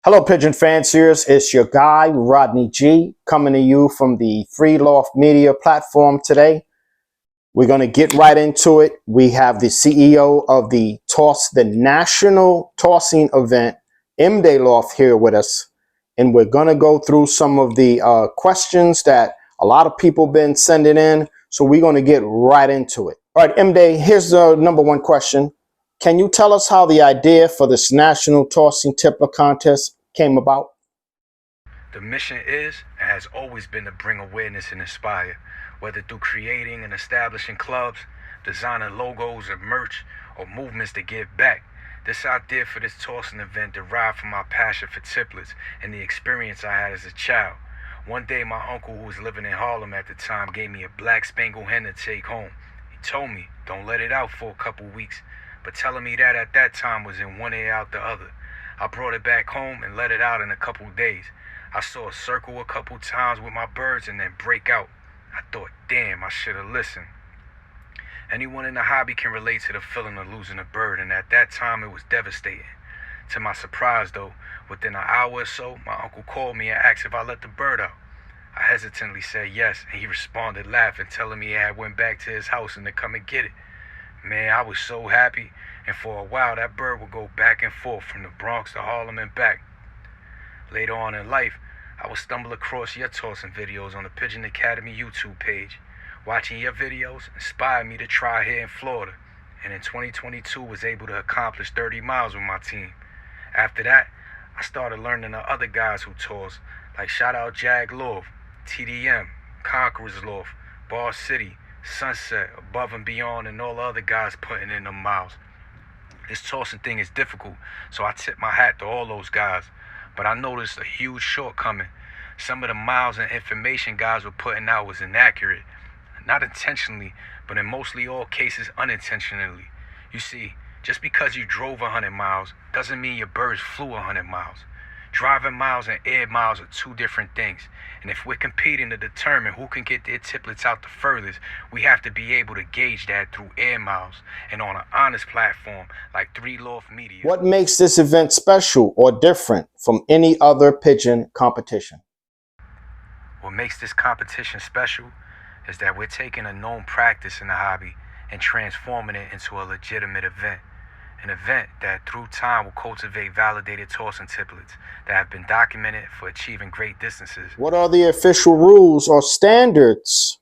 Hello, Pigeon fanciers. It's your guy, Rodney G, coming to you from the free Loft Media platform today. We're going to get right into it. We have the CEO of the National Tossing Event, MDAYLoft, here with us. And we're going to go through some of the questions that a lot of people been sending in. So we're going to get right into it. All right, MDAY, here's the number one question. Can you tell us how the idea for this National Tossing Tippler contest came about? The mission is and has always been to bring awareness and inspire, whether through creating and establishing clubs, designing logos and merch, or movements to give back. This idea for this tossing event derived from my passion for tipplets and the experience I had as a child. One day my uncle, who was living in Harlem at the time, gave me a black spangled hen to take home. He told me, don't let it out for a couple weeks, but telling me that at that time was in one ear out the other. I brought it back home and let it out in a couple days. I saw it circle a couple times with my birds and then break out. I thought, damn, I should have listened. Anyone in the hobby can relate to the feeling of losing a bird, and at that time it was devastating. To my surprise though, within an hour or so, my uncle called me and asked if I let the bird out. I hesitantly said yes, and he responded laughing, telling me he had went back to his house and to come and get it. Man, I was so happy, and for a while that bird would go back and forth from the Bronx to Harlem and back. Later on in life, I would stumble across your tossing videos on the Pigeon Academy YouTube page. Watching your videos inspired me to try here in Florida, and in 2022 was able to accomplish 30 miles with my team. After that, I started learning of other guys who toss, like shout out Jag Loft, TDM, Conquerors Loft, Bar City, Sunset, Above and Beyond, and all the other guys putting in them miles. This tossing thing is difficult, so I tip my hat to all those guys. But I noticed a huge shortcoming. Some of the miles and information guys were putting out was inaccurate. Not intentionally, but in mostly all cases unintentionally. You see, just because you drove 100 miles doesn't mean your birds flew 100 miles. Driving miles and air miles are two different things. And if we're competing to determine who can get their tipplets out the furthest, we have to be able to gauge that through air miles and on an honest platform like Loft Media. What makes this event special or different from any other pigeon competition? What makes this competition special is that we're taking a known practice in the hobby and transforming it into a legitimate event. An event that through time will cultivate validated tossing tipplets that have been documented for achieving great distances. What are the official rules or standards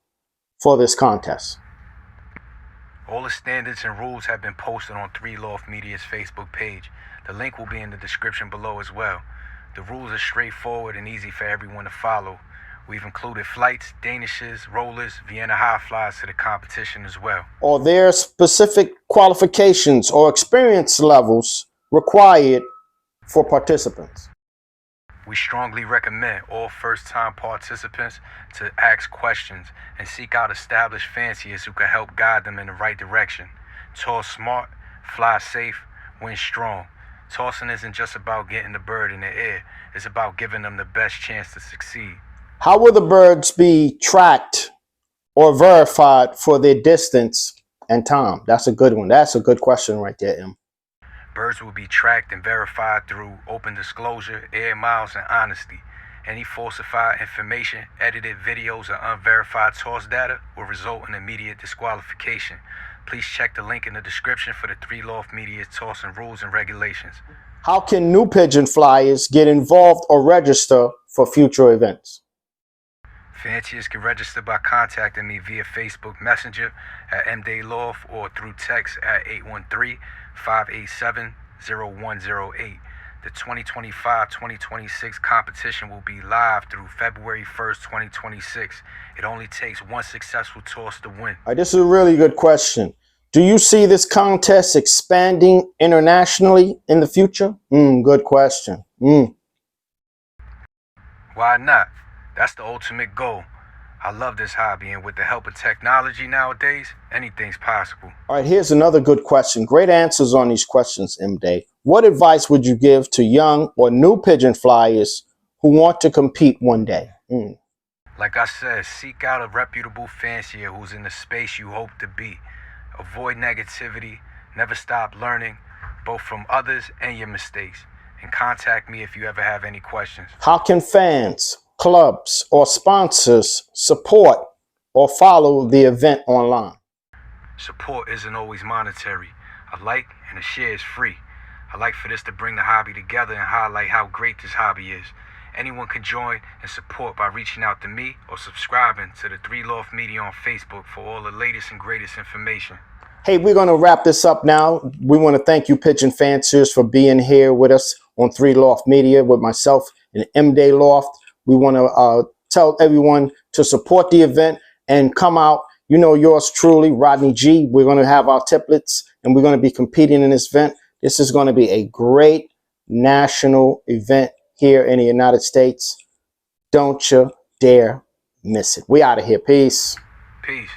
for this contest? All the standards and rules have been posted on Loft Media's Facebook page. The link will be in the description below as well. The rules are straightforward and easy for everyone to follow. We've included flights, danishes, rollers, Vienna high flies to the competition as well. Are there specific qualifications or experience levels required for participants? We strongly recommend all first-time participants to ask questions and seek out established fanciers who can help guide them in the right direction. Toss smart, fly safe, win strong. Tossing isn't just about getting the bird in the air. It's about giving them the best chance to succeed. How will the birds be tracked or verified for their distance and time? That's a good one. That's a good question right there, M. Birds will be tracked and verified through open disclosure, air miles, and honesty. Any falsified information, edited videos, or unverified toss data will result in immediate disqualification. Please check the link in the description for the Loft Media tossing rules and regulations. How can new pigeon flyers get involved or register for future events? Fanciers can register by contacting me via Facebook Messenger at MDAYLoft or through text at 813-587-0108. The 2025-2026 competition will be live through February 1st, 2026. It only takes one successful toss to win. All right, this is a really good question. Do you see this contest expanding internationally in the future? Good question. Why not? That's the ultimate goal. I love this hobby, and with the help of technology nowadays, anything's possible. All right, here's another good question. Great answers on these questions, MDAY. What advice would you give to young or new pigeon flyers who want to compete one day? Like I said, seek out a reputable fancier who's in the space you hope to be. Avoid negativity, never stop learning, both from others and your mistakes. and contact me if you ever have any questions. How can fans, clubs, or sponsors support or follow the event online? Support isn't always monetary. A like and a share is free. I like for this to bring the hobby together and highlight how great this hobby is. Anyone can join and support by reaching out to me or subscribing to the Loft Media on Facebook for all the latest and greatest information. Hey, we're going to wrap this up now. We want to thank you, Pigeon fanciers, for being here with us on Loft Media with myself and MDAYLoft. We want to tell everyone to support the event and come out. You know, yours truly, Rodney G. We're going to have our tiplets and we're going to be competing in this event. This is going to be a great national event here in the United States. Don't you dare miss it. We out of here. Peace. Peace.